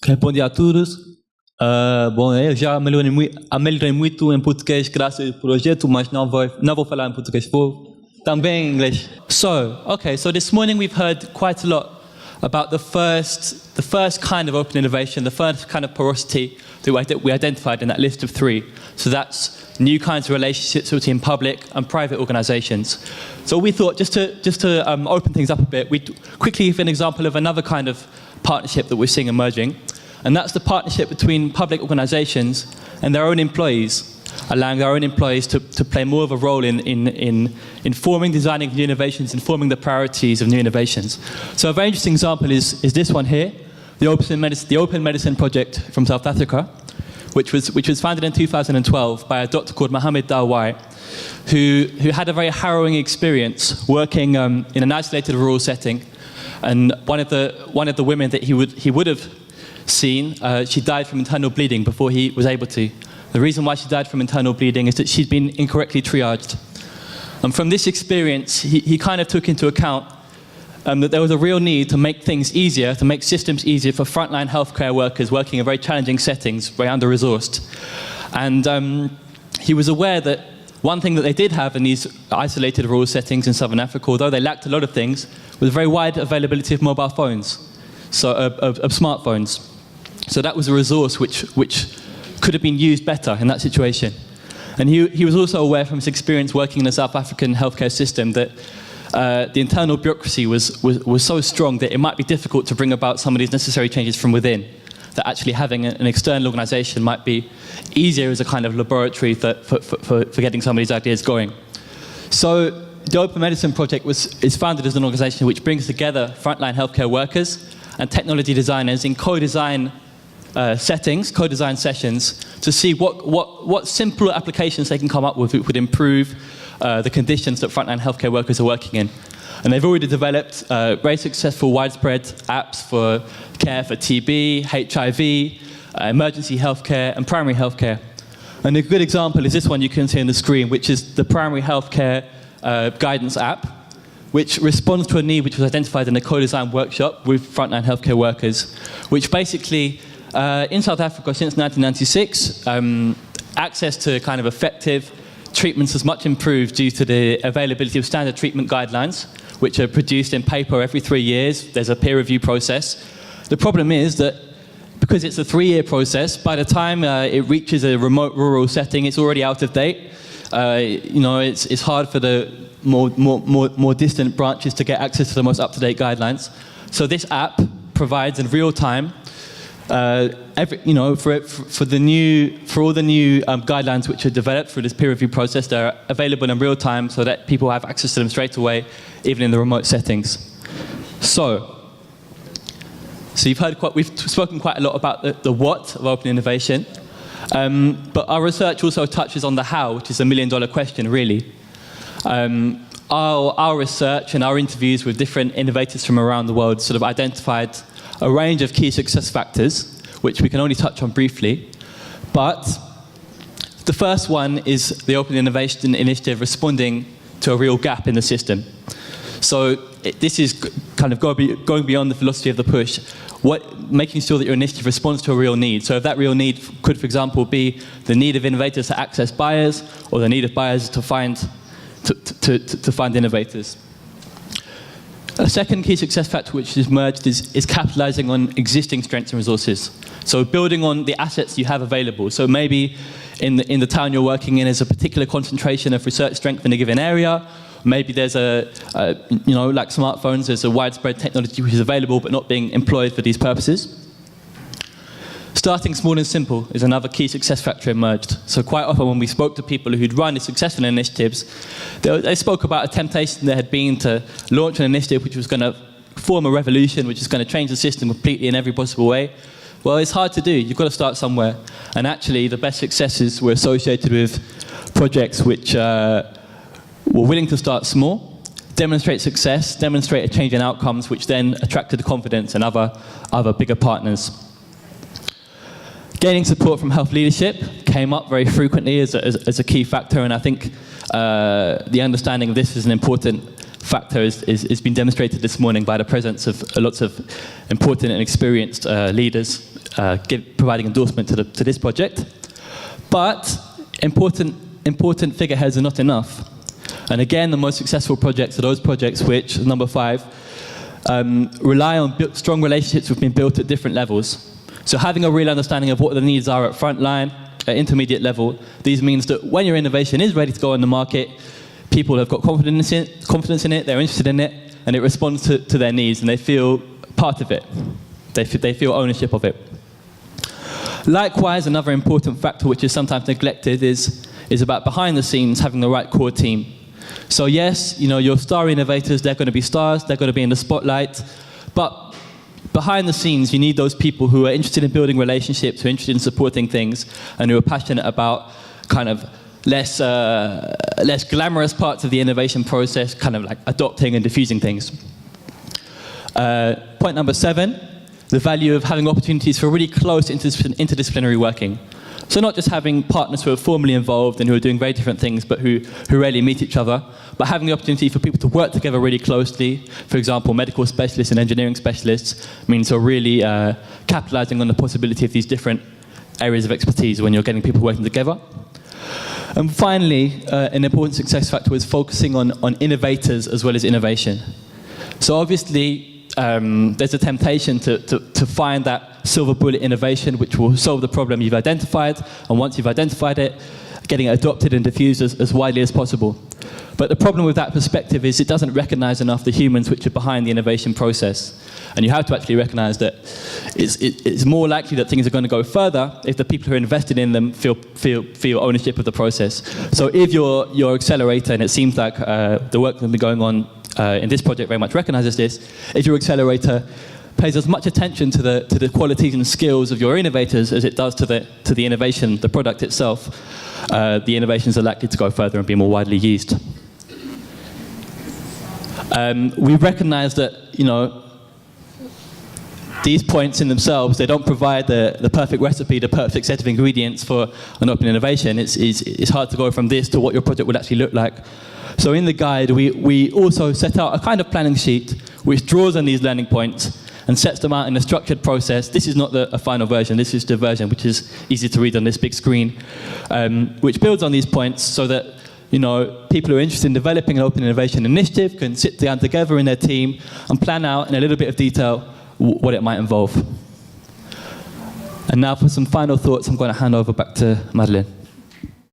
Ok, bom dia a todos. Bom, eu já melhorei muito em português graças ao projeto, mas não vou falar em português, vou também em inglês. So this morning we've heard quite a lot about the first kind of open innovation, the first kind of porosity that we identified in that list of 3. So that's new kinds of relationships between public and private organizations. So we thought, just to open things up a bit, we'd quickly give an example of another kind of partnership that we're seeing emerging, and that's the partnership between public organizations and their own employees, allowing their own employees to play more of a role in informing, designing new innovations, informing the priorities of new innovations. So a very interesting example is this one here, the Open Medicine Project from South Africa, which was founded in 2012 by a doctor called Mohammed Dawai, who had a very harrowing experience working in an isolated rural setting. And one of the women that he would have seen, she died from internal bleeding before he was able to. The reason why she died from internal bleeding is that she'd been incorrectly triaged. And from this experience, he kind of took into account that there was a real need to make things easier, to make systems easier for frontline healthcare workers working in very challenging settings, very under-resourced. And he was aware that one thing that they did have in these isolated rural settings in Southern Africa, although they lacked a lot of things, was very wide availability of mobile phones, so of smartphones. So that was a resource which could have been used better in that situation. And he was also aware from his experience working in the South African healthcare system that the internal bureaucracy was so strong that it might be difficult to bring about some of these necessary changes from within, that actually having an external organization might be easier as a kind of laboratory for getting some of these ideas going. So the Open Medicine Project is founded as an organization which brings together frontline healthcare workers and technology designers in co-design settings, co-design sessions, to see what simple applications they can come up with which would improve the conditions that frontline healthcare workers are working in. And they've already developed very successful widespread apps for care for TB, HIV, emergency healthcare and primary healthcare. And a good example is this one you can see on the screen, which is the primary healthcare guidance app, which responds to a need which was identified in a co-design workshop with frontline healthcare workers, which basically, in South Africa since 1996, access to kind of effective treatments has much improved due to the availability of standard treatment guidelines, which are produced in paper every 3 years. There's a peer review process. The problem is that because it's a 3-year process, by the time it reaches a remote rural setting, it's already out of date. It's hard for the more distant branches to get access to the most up-to-date guidelines. So this app provides in real time for all the new guidelines which are developed through this peer review process. They're available in real time so that people have access to them straight away, even in the remote settings. So we've spoken quite a lot about the what of open innovation, but our research also touches on the how, which is a $1 million question, really. Our research and our interviews with different innovators from around the world sort of identified a range of key success factors, which we can only touch on briefly. But the first one is the Open Innovation Initiative responding to a real gap in the system. So this is kind of going beyond the philosophy of the push, making sure that your initiative responds to a real need. So if that real need could, for example, be the need of innovators to access buyers, or the need of buyers to find innovators. A second key success factor which has emerged is capitalizing on existing strengths and resources. So building on the assets you have available. So maybe in the town you're working in, there's a particular concentration of research strength in a given area. Maybe there's like smartphones, there's a widespread technology which is available but not being employed for these purposes. Starting small and simple is another key success factor emerged. So quite often when we spoke to people who'd run successful initiatives, they spoke about a temptation there had been to launch an initiative which was going to form a revolution, which is going to change the system completely in every possible way. Well, it's hard to do. You've got to start somewhere. And actually, the best successes were associated with projects which were willing to start small, demonstrate success, demonstrate a change in outcomes, which then attracted confidence and other bigger partners. Gaining support from health leadership came up very frequently as a key factor, and I think the understanding of this is an important factor has been demonstrated this morning by the presence of lots of important and experienced leaders providing endorsement to this project. But important figureheads are not enough. And again, the most successful projects are those projects which, number 5, rely on strong relationships which have been built at different levels. So having a real understanding of what the needs are at frontline, at intermediate level, these means that when your innovation is ready to go on the market, people have got confidence in it, they're interested in it, and it responds to their needs, and they feel part of it. They feel ownership of it. Likewise, another important factor which is sometimes neglected is about behind the scenes having the right core team. So yes, your star innovators, they're going to be stars, they're going to be in the spotlight, but behind the scenes, you need those people who are interested in building relationships, who are interested in supporting things, and who are passionate about kind of less glamorous parts of the innovation process, kind of like adopting and diffusing things. Point number 7, the value of having opportunities for really close interdisciplinary working. So not just having partners who are formally involved and who are doing very different things, but who rarely meet each other, but having the opportunity for people to work together really closely. For example, medical specialists and engineering specialists means you're really capitalizing on the possibility of these different areas of expertise when you're getting people working together. And finally, an important success factor is focusing on innovators as well as innovation. So obviously, there's a temptation to find that silver bullet innovation which will solve the problem you've identified, and once you've identified it, getting it adopted and diffused as widely as possible. But the problem with that perspective is it doesn't recognize enough the humans which are behind the innovation process. And you have to actually recognize that it's more likely that things are going to go further if the people who are invested in them feel ownership of the process. So if your accelerator, and it seems like the work that's been going on in this project very much recognizes this, if your accelerator pays as much attention to the qualities and skills of your innovators as it does to the innovation, the product itself, the innovations are likely to go further and be more widely used. We recognize that, these points in themselves, they don't provide the perfect recipe, the perfect set of ingredients for an open innovation. It's hard to go from this to what your project would actually look like. So in the guide, we also set out a kind of planning sheet which draws on these learning points and sets them out in a structured process. This is not a final version, this is the version which is easy to read on this big screen, which builds on these points so that people who are interested in developing an open innovation initiative can sit down together in their team and plan out in a little bit of detail what it might involve. And now for some final thoughts, I'm going to hand over back to Madeleine.